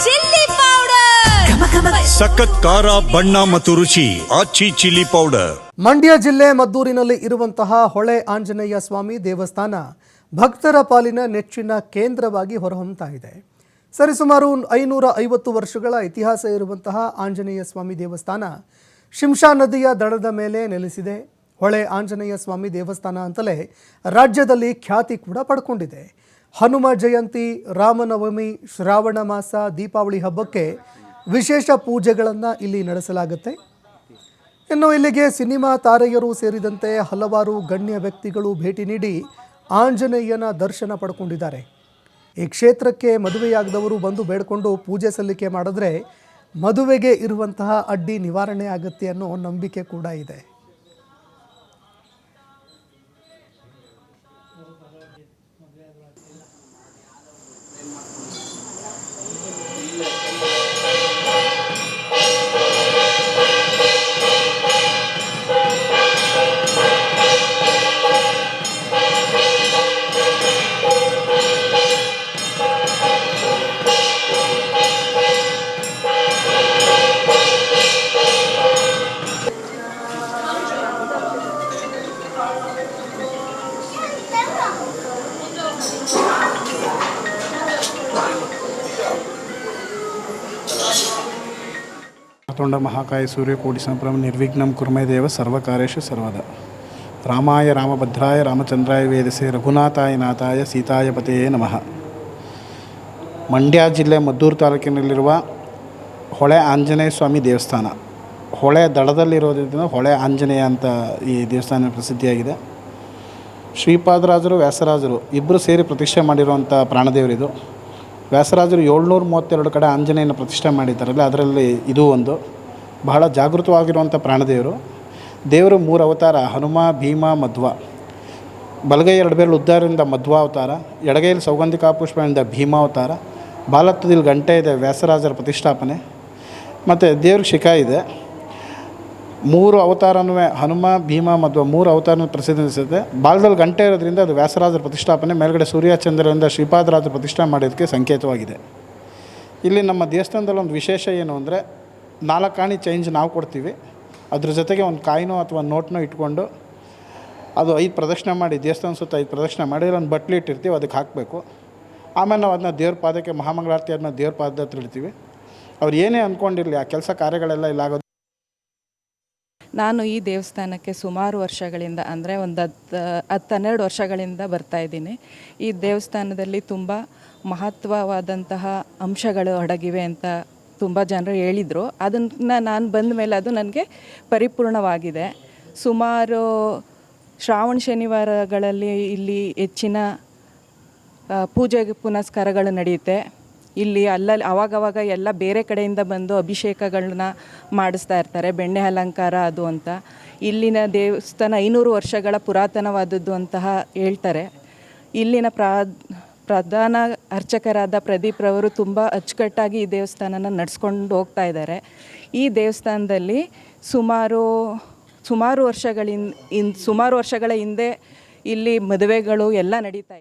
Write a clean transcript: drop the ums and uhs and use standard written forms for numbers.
Chilli powder, ಸಖತ್ ಖಾರ ಬಣ್ಣ ಮತ್ತು ರುಚಿ ಆಚಿ ಚಿಲ್ಲಿ ಪೌಡರ್. ಮಂಡ್ಯ ಜಿಲ್ಲೆ ಮದ್ದೂರಿನಲ್ಲಿ ಇರುವಂತಹ ಹೊಳೆ ಆಂಜನೇಯ ಸ್ವಾಮಿ ದೇವಸ್ಥಾನ ಭಕ್ತರ ಪಾಲಿನ ನೆಚ್ಚಿನ ಕೇಂದ್ರವಾಗಿ ಹೊರಹೊಮ್ಮುತ್ತಾ ಇದೆ. ಸರಿಸುಮಾರು 550 ವರ್ಷಗಳ ಇತಿಹಾಸ ಇರುವಂತಹ ಆಂಜನೇಯ ಸ್ವಾಮಿ ದೇವಸ್ಥಾನ ಶಿಂಷಾ ನದಿಯ ದಡದ ಮೇಲೆ ನೆಲೆಸಿದೆ. ಹೊಳೆ ಆಂಜನೇಯ ಸ್ವಾಮಿ ದೇವಸ್ಥಾನ ಅಂತಲೇ ರಾಜ್ಯದಲ್ಲಿ ಖ್ಯಾತಿ ಕೂಡ ಪಡ್ಕೊಂಡಿದೆ. ಹನುಮ ಜಯಂತಿ, ರಾಮನವಮಿ, ಶ್ರಾವಣ ಮಾಸ, ದೀಪಾವಳಿ ಹಬ್ಬಕ್ಕೆ ವಿಶೇಷ ಪೂಜೆಗಳನ್ನು ಇಲ್ಲಿ ನಡೆಸಲಾಗುತ್ತೆ. ಇನ್ನು ಇಲ್ಲಿಗೆ ಸಿನಿಮಾ ತಾರೆಯರು ಸೇರಿದಂತೆ ಹಲವಾರು ಗಣ್ಯ ವ್ಯಕ್ತಿಗಳು ಭೇಟಿ ನೀಡಿ ಆಂಜನೇಯನ ದರ್ಶನ ಪಡ್ಕೊಂಡಿದ್ದಾರೆ. ಈ ಕ್ಷೇತ್ರಕ್ಕೆ ಮದುವೆಯಾಗದವರು ಬಂದು ಬೇಡಿಕೊಂಡು ಪೂಜೆ ಸಲ್ಲಿಕೆ ಮಾಡಿದ್ರೆ ಮದುವೆಗೆ ಇರುವಂತಹ ಅಡ್ಡಿ ನಿವಾರಣೆ ಆಗುತ್ತೆ ಅನ್ನೋ ನಂಬಿಕೆ ಕೂಡ ಇದೆ. ತುಂಡ ಮಹಾಕಾಯ ಸೂರ್ಯಕೋಟಿ ಸಂಭ್ರಮ ನಿರ್ವಿಘ್ನಂ ಕುರ್ಮೇ ದೇವ ಸರ್ವಕಾರ್ಯೇಷು ಸರ್ವದ. ರಾಮಾಯ ರಾಮಭದ್ರಾಯ ರಾಮಚಂದ್ರಾಯ ವೇದಸೆ ರಘುನಾಥಾಯ ನಾಥಾಯ ಸೀತಾಯ ಪತೆಯೇ ನಮಃ. ಮಂಡ್ಯ ಜಿಲ್ಲೆ ಮದ್ದೂರು ತಾಲೂಕಿನಲ್ಲಿರುವ ಹೊಳೆ ಆಂಜನೇಯ ಸ್ವಾಮಿ ದೇವಸ್ಥಾನ, ಹೊಳೆ ದಡದಲ್ಲಿರೋದ್ರಿಂದ ಹೊಳೆ ಆಂಜನೇಯ ಅಂತ ಈ ದೇವಸ್ಥಾನ ಪ್ರಸಿದ್ಧಿಯಾಗಿದೆ. ಶ್ರೀಪಾದರಾಜರು, ವ್ಯಾಸರಾಜರು ಇಬ್ಬರು ಸೇರಿ ಪ್ರತಿಷ್ಠೆ ಮಾಡಿರುವಂಥ ಪ್ರಾಣದೇವರಿದು. ವ್ಯಾಸರಾಜರು 732 ಕಡೆ ಆಂಜನೇಯನ ಪ್ರತಿಷ್ಠೆ ಮಾಡಿದ್ದಾರಲ್ಲ, ಅದರಲ್ಲಿ ಇದು ಒಂದು ಬಹಳ ಜಾಗೃತವಾಗಿರುವಂಥ ಪ್ರಾಣದೇವರು. ದೇವರು 3 ಅವತಾರ: ಹನುಮ, ಭೀಮ, ಮಧ್ವ. ಬಲಗೈ 2 ಬೇರು ಉದ್ದಾರದಿಂದ ಮಧ್ವ ಅವತಾರ, ಎಡಗೈಯಲ್ಲಿ ಸೌಗಂಧಿಕಾ ಪುಷ್ಪದಿಂದ ಭೀಮಾವತಾರ, ಬಾಲತ್ವದಲ್ಲಿ ಗಂಟೆ ಇದೆ, ವ್ಯಾಸರಾಜರ ಪ್ರತಿಷ್ಠಾಪನೆ. ಮತ್ತು ದೇವ್ರಿಗೆ ಶಿಖಾ ಇದೆ. 3 ಅವತಾರನೂ ಹನುಮ, ಭೀಮ, ಮಧ್ವ 3 ಅವತಾರನೂ ಪ್ರಸಿದ್ಧಿಸುತ್ತೆ. ಬಾಲದಲ್ಲಿ ಗಂಟೆ ಇರೋದ್ರಿಂದ ಅದು ವ್ಯಾಸರಾಜರ ಪ್ರತಿಷ್ಠಾಪನೆ, ಮೇಲ್ಗಡೆ ಸೂರ್ಯಚಂದ್ರರಿಂದ ಶ್ರೀಪಾದರಾಜರ ಪ್ರತಿಷ್ಠೆ ಮಾಡೋದಕ್ಕೆ ಸಂಕೇತವಾಗಿದೆ. ಇಲ್ಲಿ ನಮ್ಮ ದೇವಸ್ಥಾನದಲ್ಲಿ ಒಂದು ವಿಶೇಷ ಏನು ಅಂದರೆ, 4 ಆಣಿ ಚೇಂಜ್ ನಾವು ಕೊಡ್ತೀವಿ. ಅದ್ರ ಜೊತೆಗೆ ಒಂದು ಕಾಯಿನೋ ಅಥವಾ ನೋಟ್ನೋ ಇಟ್ಕೊಂಡು ಅದು 5 ಪ್ರದಕ್ಷಿಣೆ ಮಾಡಿ, ದೇವಸ್ಥಾನ ಸುತ್ತ 5 ಪ್ರದಕ್ಷಿಣೆ ಮಾಡಿ ಒಂದು ಬಟ್ಲು ಇಟ್ಟಿರ್ತೀವಿ, ಅದಕ್ಕೆ ಹಾಕಬೇಕು. ಆಮೇಲೆ ನಾವು ಅದನ್ನ ದೇವ್ರ ಪಾದಕ್ಕೆ ಮಹಾಮಂಗಳಾರತಿ ಆದ್ಮೇಲೆ ದೇವ್ರ ಪಾದದ ಹತ್ರ ಇಡ್ತೀವಿ. ಅವ್ರು ಏನೇ ಅಂದ್ಕೊಂಡಿರಲಿ ಆ ಕೆಲಸ ಕಾರ್ಯಗಳೆಲ್ಲ ಇಲ್ಲಾಗೋದು. ನಾನು ಈ ದೇವಸ್ಥಾನಕ್ಕೆ ಸುಮಾರು ವರ್ಷಗಳಿಂದ, ಅಂದರೆ ಒಂದು 10-12 ವರ್ಷಗಳಿಂದ ಬರ್ತಾಯಿದ್ದೀನಿ. ಈ ದೇವಸ್ಥಾನದಲ್ಲಿ ತುಂಬ ಮಹತ್ವವಾದಂತಹ ಅಂಶಗಳು ಅಡಗಿವೆ ಅಂತ ತುಂಬ ಜನರು ಹೇಳಿದರು. ಅದನ್ನು ನಾನು ಬಂದ ಮೇಲೆ ಅದು ನನಗೆ ಪರಿಪೂರ್ಣವಾಗಿದೆ. ಸುಮಾರು ಶ್ರಾವಣ ಶನಿವಾರಗಳಲ್ಲಿ ಇಲ್ಲಿ ಹೆಚ್ಚಿನ ಪೂಜೆ ಪುನಸ್ಕಾರಗಳು ನಡೆಯುತ್ತೆ. ಇಲ್ಲಿ ಅವಾಗವಾಗ ಎಲ್ಲ ಬೇರೆ ಕಡೆಯಿಂದ ಬಂದು ಅಭಿಷೇಕಗಳನ್ನ ಮಾಡಿಸ್ತಾ ಇರ್ತಾರೆ, ಬೆಣ್ಣೆ ಅಲಂಕಾರ ಅದು ಅಂತ. ಇಲ್ಲಿನ ದೇವಸ್ಥಾನ 500 ವರ್ಷಗಳ ಪುರಾತನವಾದದ್ದು ಅಂತಹ ಹೇಳ್ತಾರೆ. ಇಲ್ಲಿನ ಪ್ರಧಾನ ಅರ್ಚಕರಾದ ಪ್ರದೀಪ್ ರವರು ತುಂಬ ಅಚ್ಚುಕಟ್ಟಾಗಿ ಈ ದೇವಸ್ಥಾನನ ನಡೆಸ್ಕೊಂಡು ಹೋಗ್ತಾ ಇದ್ದಾರೆ. ಈ ದೇವಸ್ಥಾನದಲ್ಲಿ ಸುಮಾರು ವರ್ಷಗಳ ಹಿಂದೆ ಇಲ್ಲಿ ಮದುವೆಗಳು ಎಲ್ಲ ನಡೀತಾ ಇದೆ.